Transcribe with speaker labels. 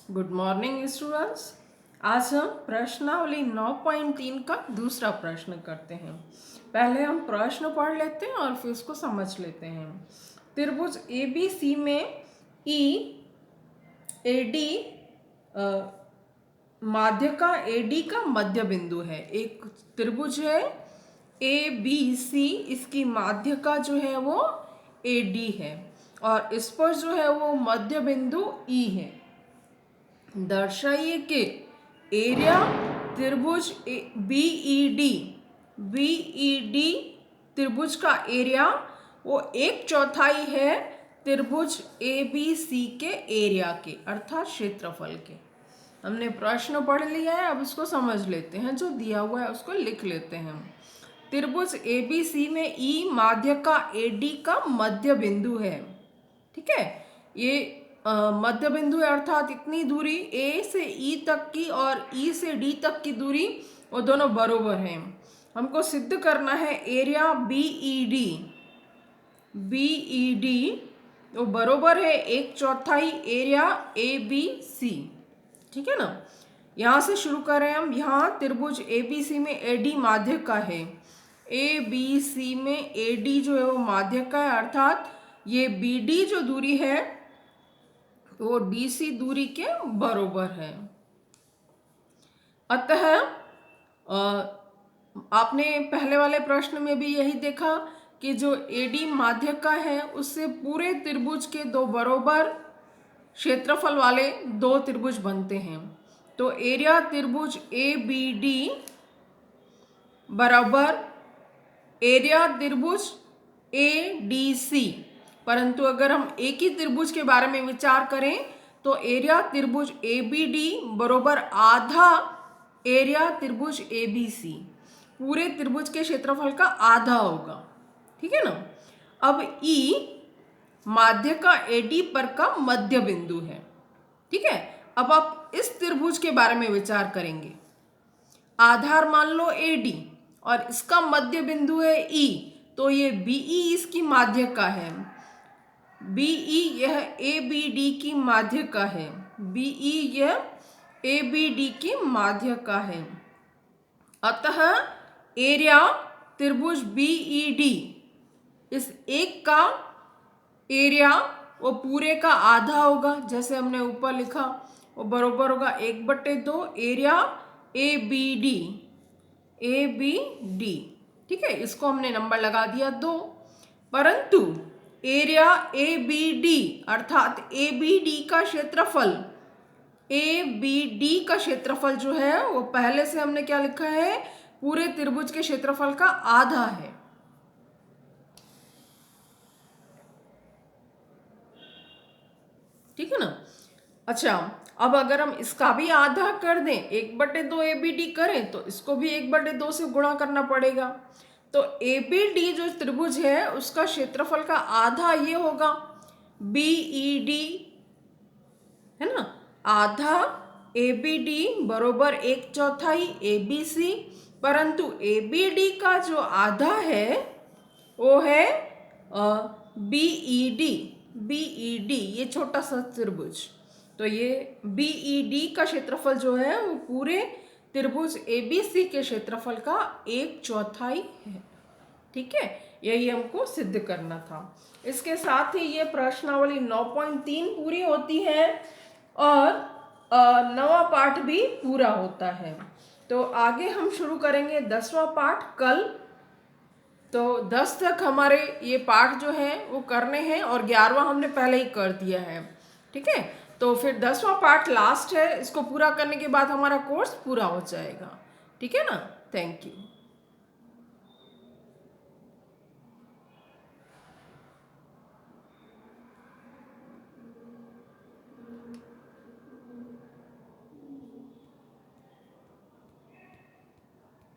Speaker 1: Good morning students. आज हम प्रश्नावली 9.3 का दूसरा प्रश्न करते हैं। पहले हम प्रश्न पढ़ लेते हैं और फिर उसको समझ लेते हैं। त्रिभुज ABC में ई AD माध्य का AD का मध्य बिंदु है। एक त्रिभुज है ABC, इसकी माध्य का जो है वो AD है और इस पर जो है वो मध्य बिंदु E है। दर्शाइए कि एरिया त्रिभुज BED त्रिभुज का एरिया वो 1/4 है त्रिभुज ABC के एरिया के, अर्थात क्षेत्रफल के। हमने प्रश्न पढ़ लिया है, अब इसको समझ लेते हैं। जो दिया हुआ है उसको लिख लेते हैं। त्रिभुज ABC में E माध्य का AD का मध्य बिंदु है। ठीक है, ये मध्य बिंदु है, अर्थात इतनी दूरी A से E तक की और E से D तक की दूरी वो दोनों बरोबर हैं। हमको सिद्ध करना है एरिया BED वो बरोबर है 1/4 एरिया ABC। ठीक है ना। यहाँ से शुरू करें हम। यहाँ त्रिभुज ABC में AD माध्य का है। ABC में AD जो है वो माध्य का है, अर्थात ये BD जो दूरी है वो DC दूरी के बरोबर है। अतः आपने पहले वाले प्रश्न में भी यही देखा कि जो AD माध्य का है उससे पूरे त्रिभुज के दो बरोबर क्षेत्रफल वाले दो त्रिभुज बनते हैं। तो एरिया त्रिभुज ABD बराबर एरिया त्रिभुज ADC। परंतु अगर हम एक ही त्रिभुज के बारे में विचार करें तो एरिया त्रिभुज ABD बराबर आधा एरिया त्रिभुज ABC, पूरे त्रिभुज के क्षेत्रफल का आधा होगा। ठीक है ना। अब E माध्य का AD पर का मध्य बिंदु है। ठीक है, अब आप इस त्रिभुज के बारे में विचार करेंगे। आधार मान लो AD और इसका मध्य बिंदु है E, तो ये BE इसकी माध्य का है। BE यह ABD की माध्य का है। BE यह ABD की माध्य का है। अतः एरिया त्रिभुज BED इस एक का एरिया वो पूरे का आधा होगा, जैसे हमने ऊपर लिखा, वो बरोबर होगा 1/2 एरिया ABD। ठीक है, इसको हमने नंबर लगा दिया 2। परंतु एरिया ABD अर्थात ABD का क्षेत्रफल जो है वो पहले से हमने क्या लिखा है, पूरे त्रिभुज के क्षेत्रफल का आधा है। ठीक है ना। अच्छा, अब अगर हम इसका भी आधा कर दें, 1/2 ABD करें तो इसको भी 1/2 से गुणा करना पड़ेगा। तो ABD जो त्रिभुज है उसका क्षेत्रफल का आधा ये होगा BED, है ना। आधा ABD बरोबर 1/4 ABC, परंतु ABD का जो आधा है वो है BED, ये छोटा सा त्रिभुज। तो ये BED का क्षेत्रफल जो है वो पूरे त्रिभुज ABC के क्षेत्रफल का 1/4 है। ठीक है, यही हमको सिद्ध करना था। इसके साथ ही ये प्रश्नावली 9.3 पूरी होती है और नवा पाठ भी पूरा होता है। तो आगे हम शुरू करेंगे 10वां पाठ कल। तो 10 तक हमारे ये पाठ जो है वो करने हैं और 11वां हमने पहले ही कर दिया है। ठीक है, तो फिर 10वां पाठ लास्ट है, इसको पूरा करने के बाद हमारा कोर्स पूरा हो जाएगा। ठीक है ना। Thank you.